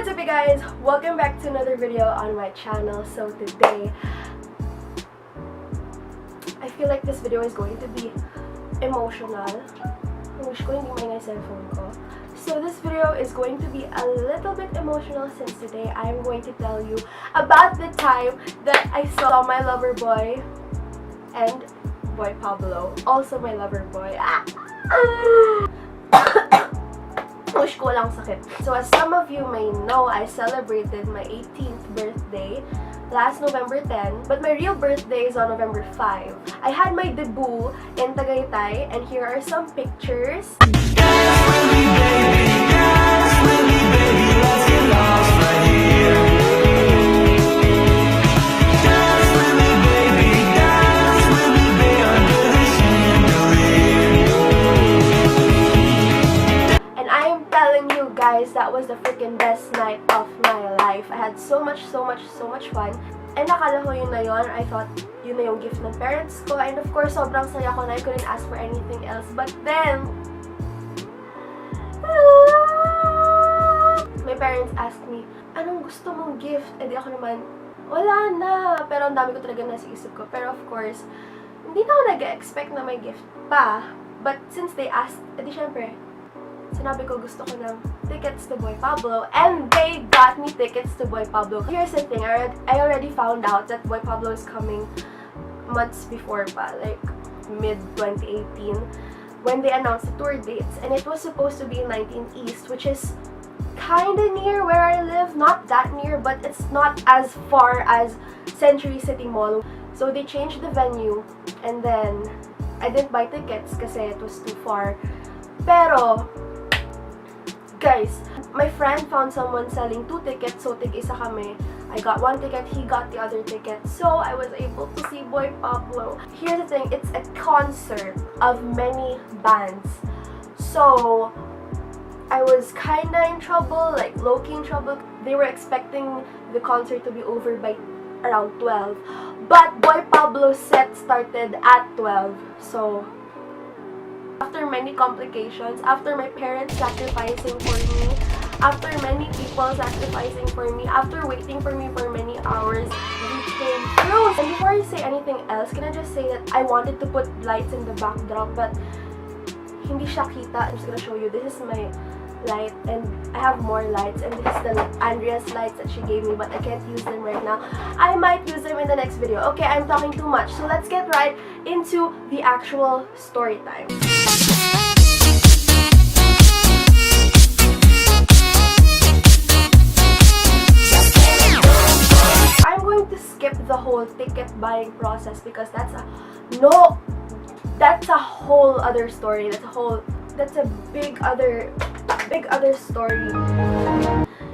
What's up you guys? Welcome back to another video on my channel. So today, I feel like this video is going to be emotional. Wish ko hindi maingay cellphone ko. So this video is going to be a little bit emotional since today I'm going to tell you about the time that I saw my lover boy and boy Pablo, also my lover boy. Push ko lang sakit. So as some of you may know, I celebrated my 18th birthday last November 10, but my real birthday is on November 5. I had my debut in Tagaytay, and here are some pictures. Guys, that was the freaking best night of my life. I had so much fun. And nakala ko yun na yun. I thought yun na yung gift ng parents ko. And of course, sobrang saya ko na I couldn't ask for anything else. But then, my parents asked me, anong gusto mong gift? Eh di ako naman, wala na. Pero ang dami ko talaga nasa isip ko. Pero of course, hindi na ako nag-expect na may gift pa. But since they asked, edi syempre, sinabi ko gusto ko ng tickets to Boy Pablo, and they got me tickets to Boy Pablo. Here's the thing, I already found out that Boy Pablo is coming months before pa, like mid-2018, when they announced the tour dates, and it was supposed to be in 19th East, which is kinda near where I live, not that near, but it's not as far as Century City Mall. So they changed the venue, and then I didn't buy tickets kasi it was too far. Pero guys, my friend found someone selling 2 tickets, so tig-isa kami. I got 1 ticket, he got the other ticket, so I was able to see Boy Pablo. Here's the thing, it's a concert of many bands. So, I was kinda in trouble, like low-key in trouble. They were expecting the concert to be over by around 12. But Boy Pablo's set started at 12, so after many complications, after my parents sacrificing for me, after many people sacrificing for me, after waiting for me for many hours, we came through. And before I say anything else, can I just say that I wanted to put lights in the backdrop, but hindi siya kita. I'm just gonna show you. This is my light, and I have more lights, and this is the Andrea's lights that she gave me, but I can't use them right now. I might use them in the next video. Okay, I'm talking too much, so let's get right into the actual story time. I'm going to skip the whole ticket buying process because that's a whole other story. That's a big other story.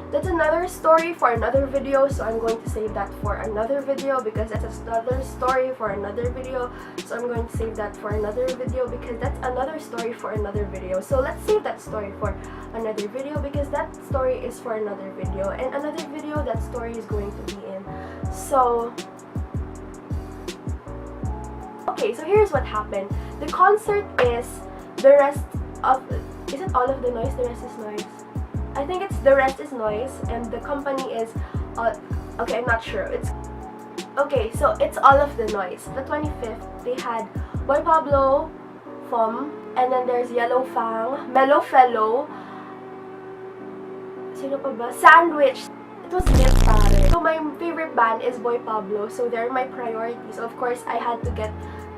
That's another story for another video, so I'm going to save that for another video because that's another story for another video. So I'm going to save that for another video because that's another story for another video. So let's save that story for another video because that story is for another video, and another video that story is going to be in. So okay, so here's what happened. The concert is the rest of, is it All of the Noise? The Rest is Noise. I think it's The Rest is Noise, and the company is, okay, I'm not sure. It's, okay, so it's All of the Noise. The 25th, they had Boy Pablo, FOM, and then there's Yellow Fang, Mellow Fellow, sino pa ba? Sandwich. It was lit, pare. So my favorite band is Boy Pablo, so they're my priorities. Of course, I had to get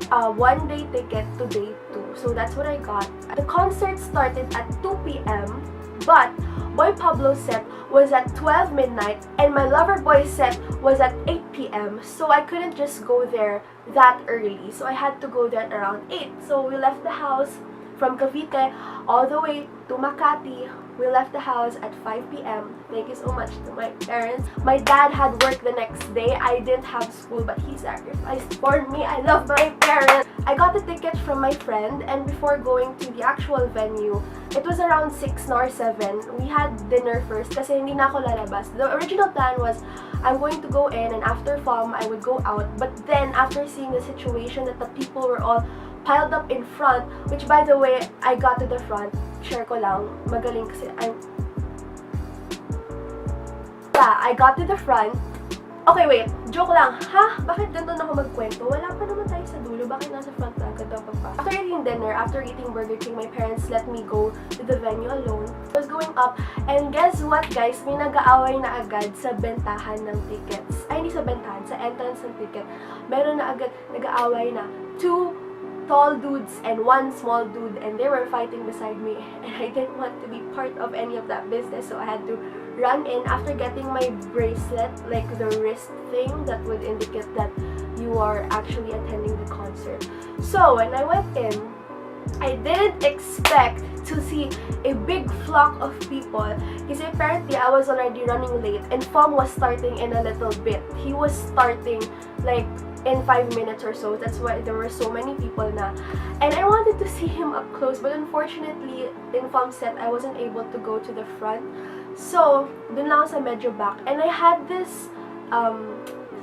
a 1-day ticket to day 2. So that's what I got. The concert started at 2 p.m. but Boy Pablo's set was at 12 midnight and my lover boy set was at 8 p.m. So I couldn't just go there that early. So I had to go there around 8. So we left the house from Cavite all the way to Makati. We left the house at 5 p.m. Thank you so much to my parents. My dad had work the next day. I didn't have school, but he sacrificed for me. I love my parents. I got the ticket from my friend, and before going to the actual venue, it was around 6 or 7. We had dinner first kasi hindi na ako lalabas. The original plan was I'm going to go in, and after FOM, I would go out. But then, after seeing the situation that the people were all piled up in front, which by the way, I got to the front, share ko lang, magaling kasi yeah, I got to the front. Okay, wait. Joke lang. Ha? Bakit ganito na ako magkwento? Wala pa naman tayo sa dulo. Bakit nasa front na agad ako pa? After eating dinner, after eating Burger King, my parents let me go to the venue alone. I was going up, and guess what, guys? May nag-aaway na agad sa bentahan ng tickets. Ay, hindi sa bentahan. Sa entrance ng ticket. Meron na agad nag-aaway na 2 tall dudes and 1 small dude, and they were fighting beside me, and I didn't want to be part of any of that business, so I had to run in after getting my bracelet, like the wrist thing that would indicate that you are actually attending the concert. So when I went in, I didn't expect to see a big flock of people because apparently I was already running late and FOM was starting in a little bit. He was starting like in 5 minutes or so. That's why there were so many people na. And I wanted to see him up close, but unfortunately, in FOM set, I wasn't able to go to the front. So, dun lang ako sa medyo back. And I had this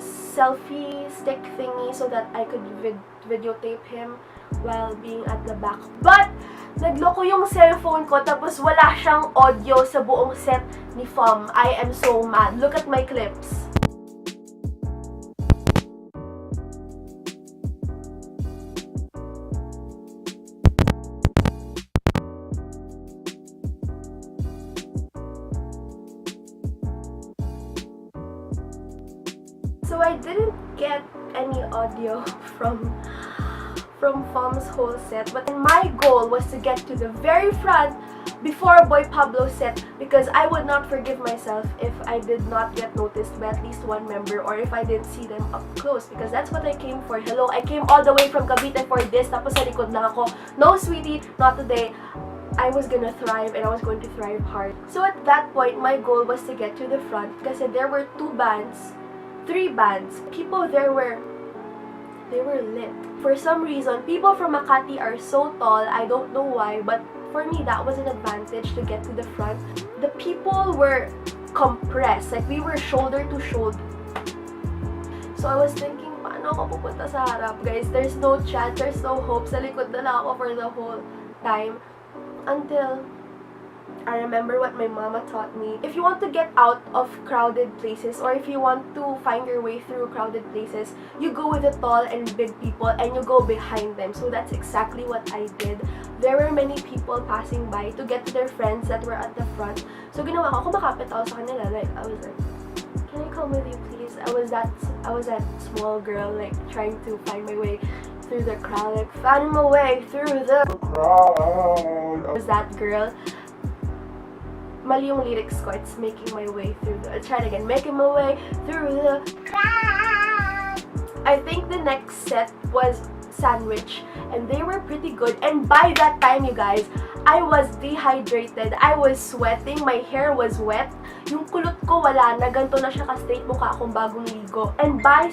selfie stick thingy so that I could videotape him while being at the back. But, nagloko yung cellphone ko tapos wala siyang audio sa buong set ni FOM. I am so mad. Look at my clips. So I didn't get any audio from FOM's whole set, but my goal was to get to the very front before Boy Pablo set because I would not forgive myself if I did not get noticed by at least one member or if I didn't see them up close because that's what I came for. Hello, I came all the way from Cavite for this, tapos sa likod lang ako. No, sweetie, not today. I was gonna thrive and I was going to thrive hard. So at that point, my goal was to get to the front because there were 3 bands. People there they were lit. For some reason, people from Makati are so tall, I don't know why, but for me, that was an advantage to get to the front. The people were compressed, like we were shoulder to shoulder. So I was thinking, paano ako pupunta sa harap, guys? There's no chance, there's no hope. Sa likod na lang ako for the whole time. Until I remember what my mama taught me. If you want to get out of crowded places or if you want to find your way through crowded places, you go with the tall and big people and you go behind them. So that's exactly what I did. There were many people passing by to get to their friends that were at the front. So ginawa ko, kumakapit ako sa kanila. Like, I was like, can I come with you please? I was that small girl, like, trying to find my way through the crowd. Like, finding my way through the crowd. I was that girl. Mali yung lyrics ko. It's making my way through the... I'll try it again. Making my way through the crowd. I think the next set was Sandwich. And they were pretty good. And by that time, you guys, I was dehydrated. I was sweating. My hair was wet. Yung kulot ko wala na. Ganito na siya ka-straight mukha akong bagong ligo. And by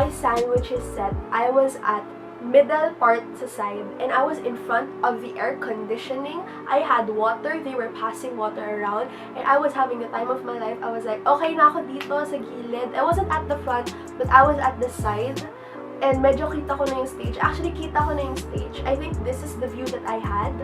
Sandwich's set, I was at middle part sa side and I was in front of the air conditioning. I had water, they were passing water around and I was having the time of my life. I was like, okay na ako dito sa gilid. I wasn't at the front, but I was at the side and medyo kita ko na yung stage. Actually, kita ko na yung stage. I think this is the view that I had.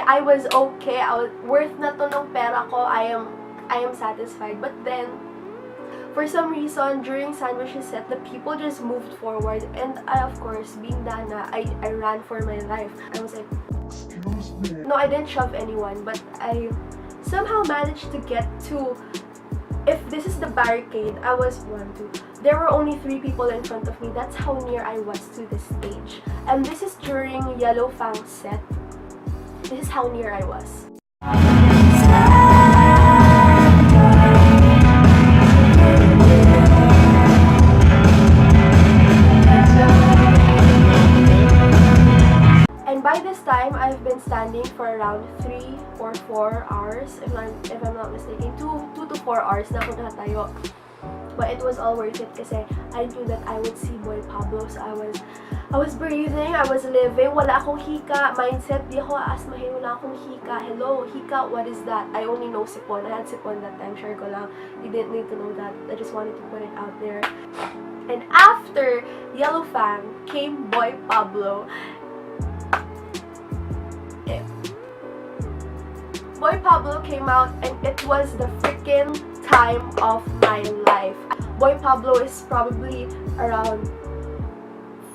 I was okay. I was worth na to ng pera ko. I am satisfied. But then, for some reason, during Sandwich's set, the people just moved forward. And I, of course, being Dana, I ran for my life. I was like, excuse me. No, I didn't shove anyone. But I somehow managed to get to... If this is the barricade, I was 1, 2. There were only 3 people in front of me. That's how near I was to the stage. And this is during Yellow Fang's set. This is how near I was. And by this time, I've been standing for around 3 or 4 hours, if I'm not mistaken. 2 to 4 hours na ako nakatayo. But it was all worth it kasi I knew that I would see Boy Pablo, so I was I was breathing, I was living, wala akong hika, mindset, di ako aasmahin, wala akong hika. Hello, hika, what is that? I only know sipon. I had sipon that time, share ko lang. You didn't need to know that. I just wanted to put it out there. And after Yellow Fang came Boy Pablo. Boy Pablo came out and it was the freaking time of my life. Boy Pablo is probably around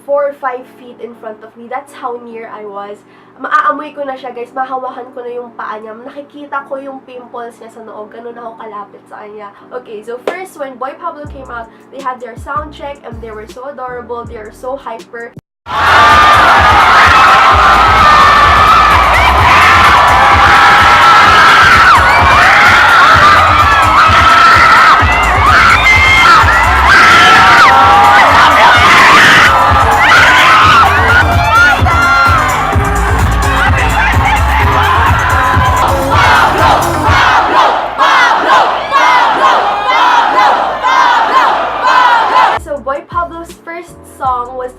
4 or 5 feet in front of me. That's how near I was. Maaamoy ko na siya, guys. Mahawakan ko na yung paa niya. Nakikita ko yung pimples niya sa noo. Ganun ako kalapit sa kanya. Okay, so first, when Boy Pablo came out, they had their sound check and they were so adorable. They were so hyper.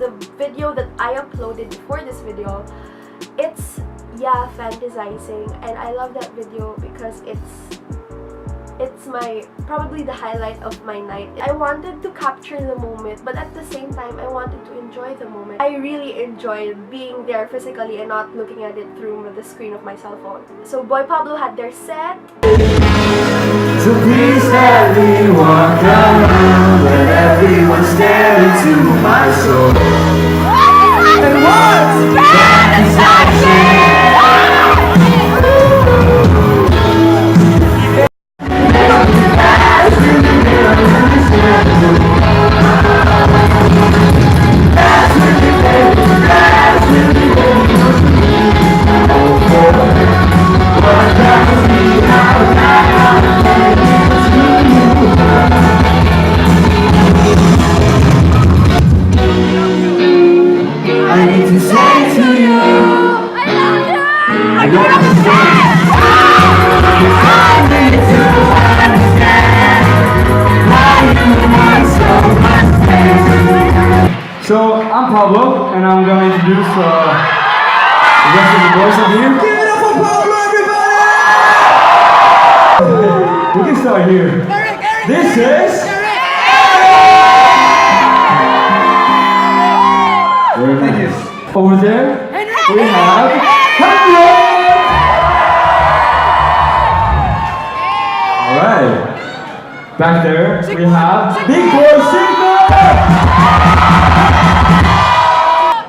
The video that I uploaded before this video, it's fantasizing, and I love that video because it's my probably the highlight of my night. I wanted to capture the moment, but at the same time I wanted to enjoy the moment. I really enjoyed being there physically and not looking at it through the screen of my cell phone. So Boy Pablo had their set. So please let me walk around, let everyone stare into my soul. And what's I need to say to you, I love you. I don't understand. I need to understand why you want so much pain. So I'm Pablo, and I'm going to introduce the rest of the boys up here. Give it up for Pablo, everybody! We can start here. This is. Thank you. Over there, we have Henry! Alright. Back there, we have Big Boy Signal!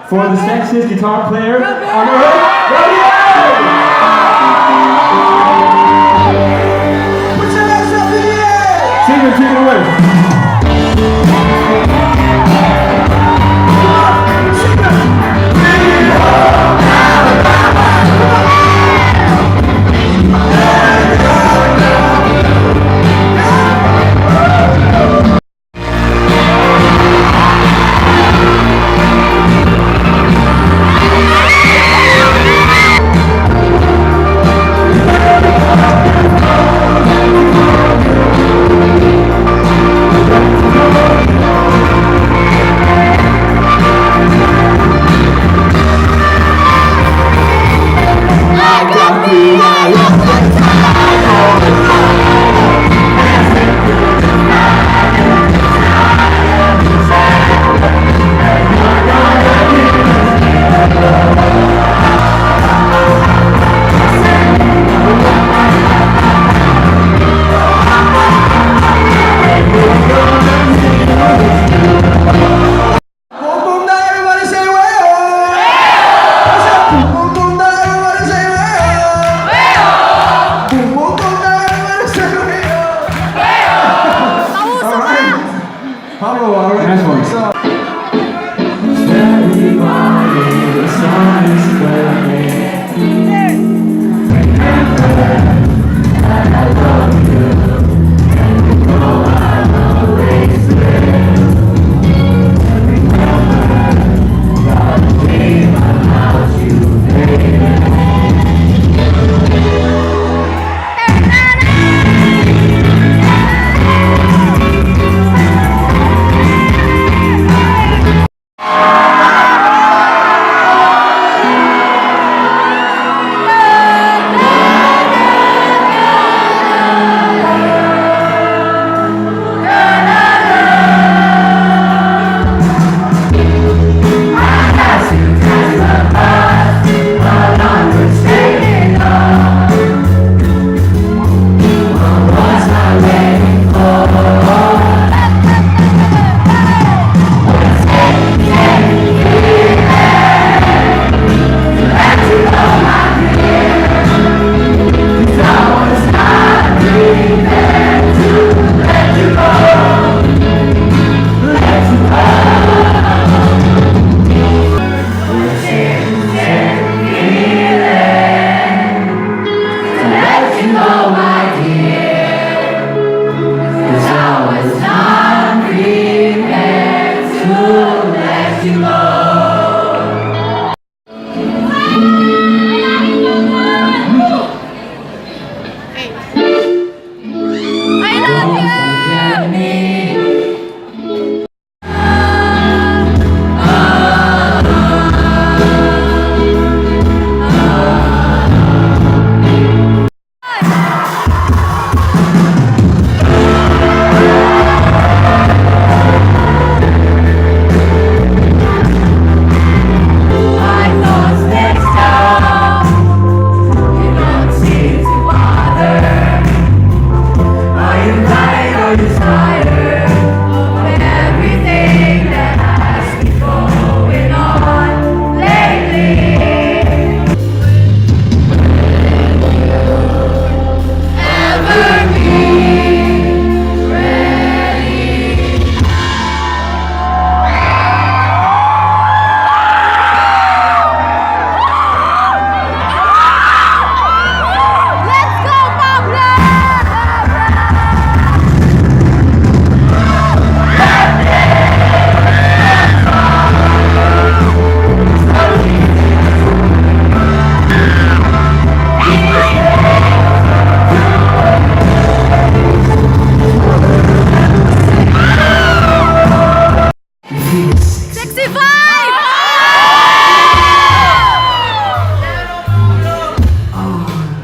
For the sexiest guitar player on earth, put your hands up in the air! Signal, take it away.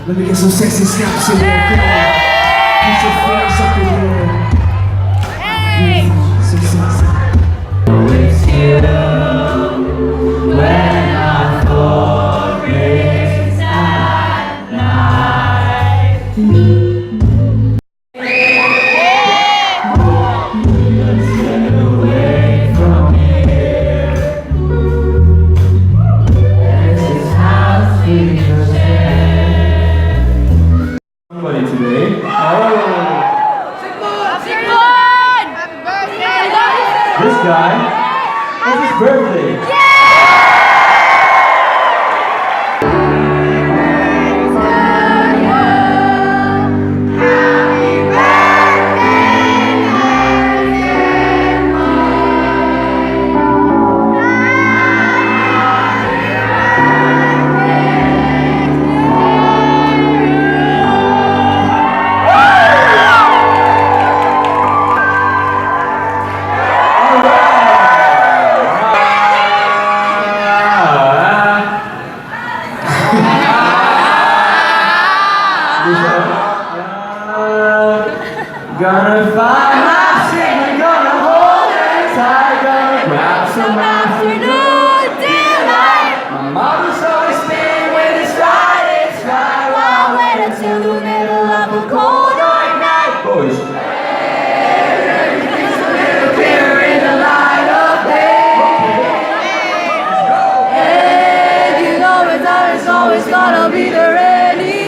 Let me get some sexy snaps in there, come on. Put your face up in there. Hey! So sexy. It's you when I fall race at night. Let's get away from here. This is how we somebody today. Oh! This guy, it's his birthday. Gonna find my shit, gonna hold it tight, gonna grab some afternoon delight. My mama's always been when it's right, while I wait until the middle of a cold dark night. Boys. It's a little clearer in the light of day. And you know it's always gonna be there anyway.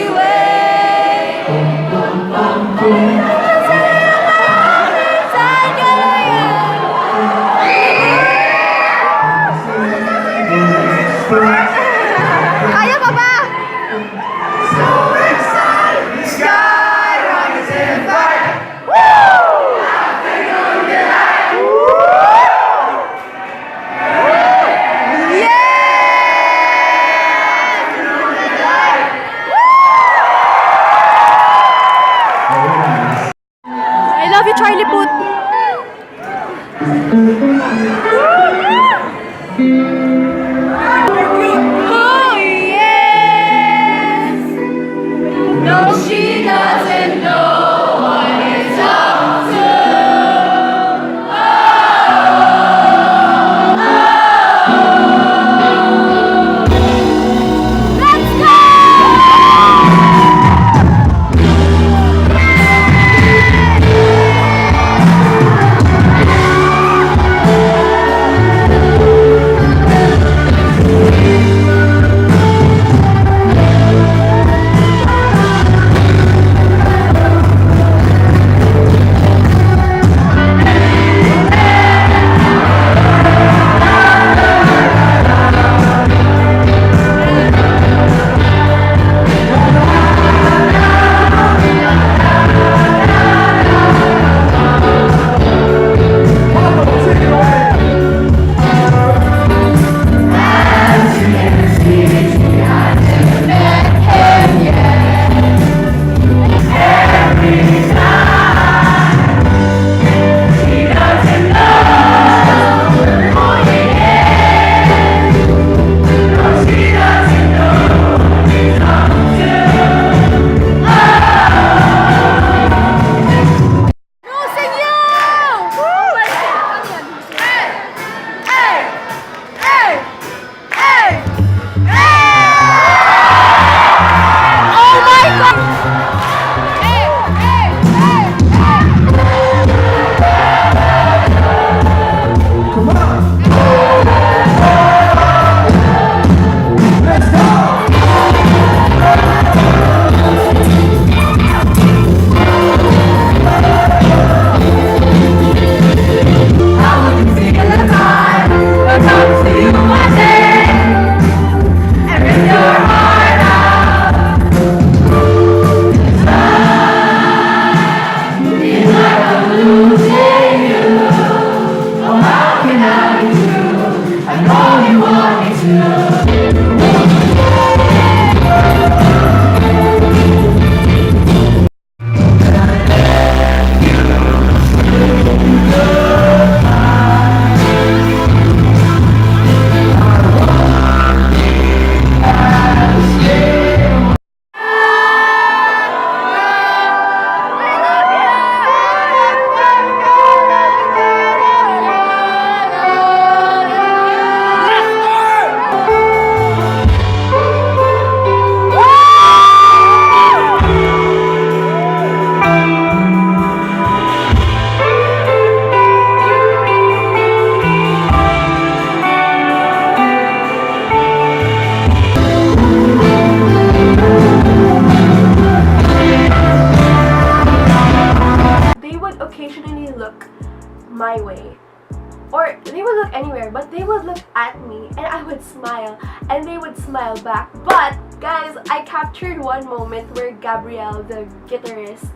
back. But, guys, I captured one moment where Gabriel, the guitarist,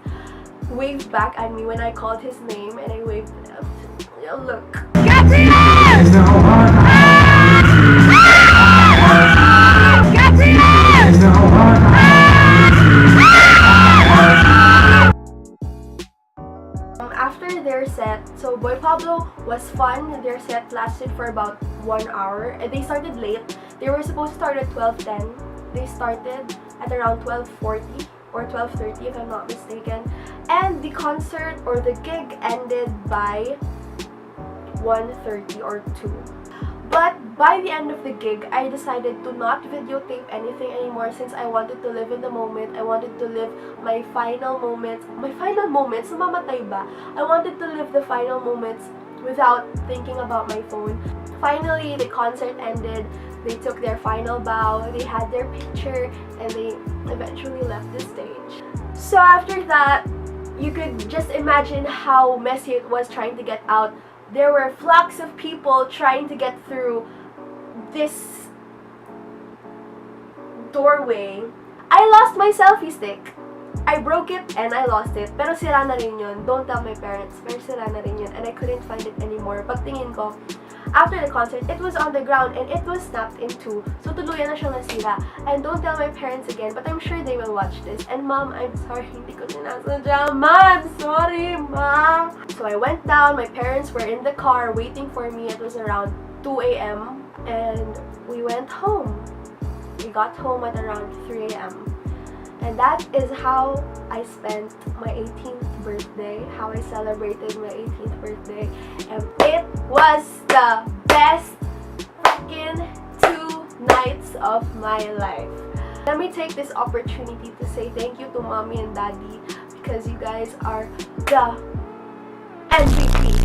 waved back at me when I called his name, and I waved at him. Yo, look. After their set, so Boy Pablo was fun. Their set lasted for about 1 hour, and they started late. They were supposed to start at 12:10. They started at around 12:40 or 12:30 if I'm not mistaken. And the concert or the gig ended by 1:30 or 2. But by the end of the gig, I decided to not videotape anything anymore since I wanted to live in the moment. I wanted to live my final moments. My final moments? Mamatay ba? I wanted to live the final moments without thinking about my phone. Finally, the concert ended. They took their final bow, they had their picture, and they eventually left the stage. So after that, you could just imagine how messy it was trying to get out. There were flocks of people trying to get through this doorway. I lost my selfie stick. I broke it and I lost it. Pero sira na rin yun. Don't tell my parents. Pero sira na rin yun. And I couldn't find it anymore. Pagtingin ko, after the concert, it was on the ground and it was snapped in two. So tuluyan na siyang nasira. And don't tell my parents again, but I'm sure they will watch this. And Mom, I'm sorry, hindi ko sinasadya. Ma, I'm sorry, Ma. So I went down. My parents were in the car waiting for me. It was around 2 a.m. and we went home. We got home at around 3 a.m. And that is how I spent my 18th birthday, how I celebrated my 18th birthday. And it was the best freaking 2 nights of my life. Let me take this opportunity to say thank you to Mommy and Daddy because you guys are the MVP.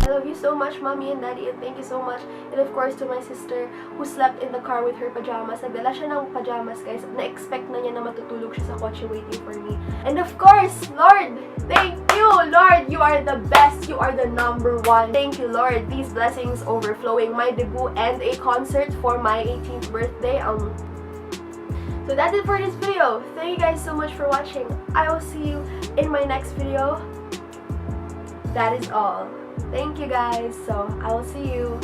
I love you so much, Mommy and Daddy, and thank you so much. And of course, to my sister who slept in the car with her pajamas. Nagdala siya ng pajamas, guys. Na-expect na niya na matutulog siya sa kotse waiting for me. And of course, Lord, thank you, Lord. You are the best. You are the number one. Thank you, Lord. These blessings overflowing my debut and a concert for my 18th birthday. So that's it for this video. Thank you guys so much for watching. I will see you in my next video. That is all. Thank you guys. So I will see you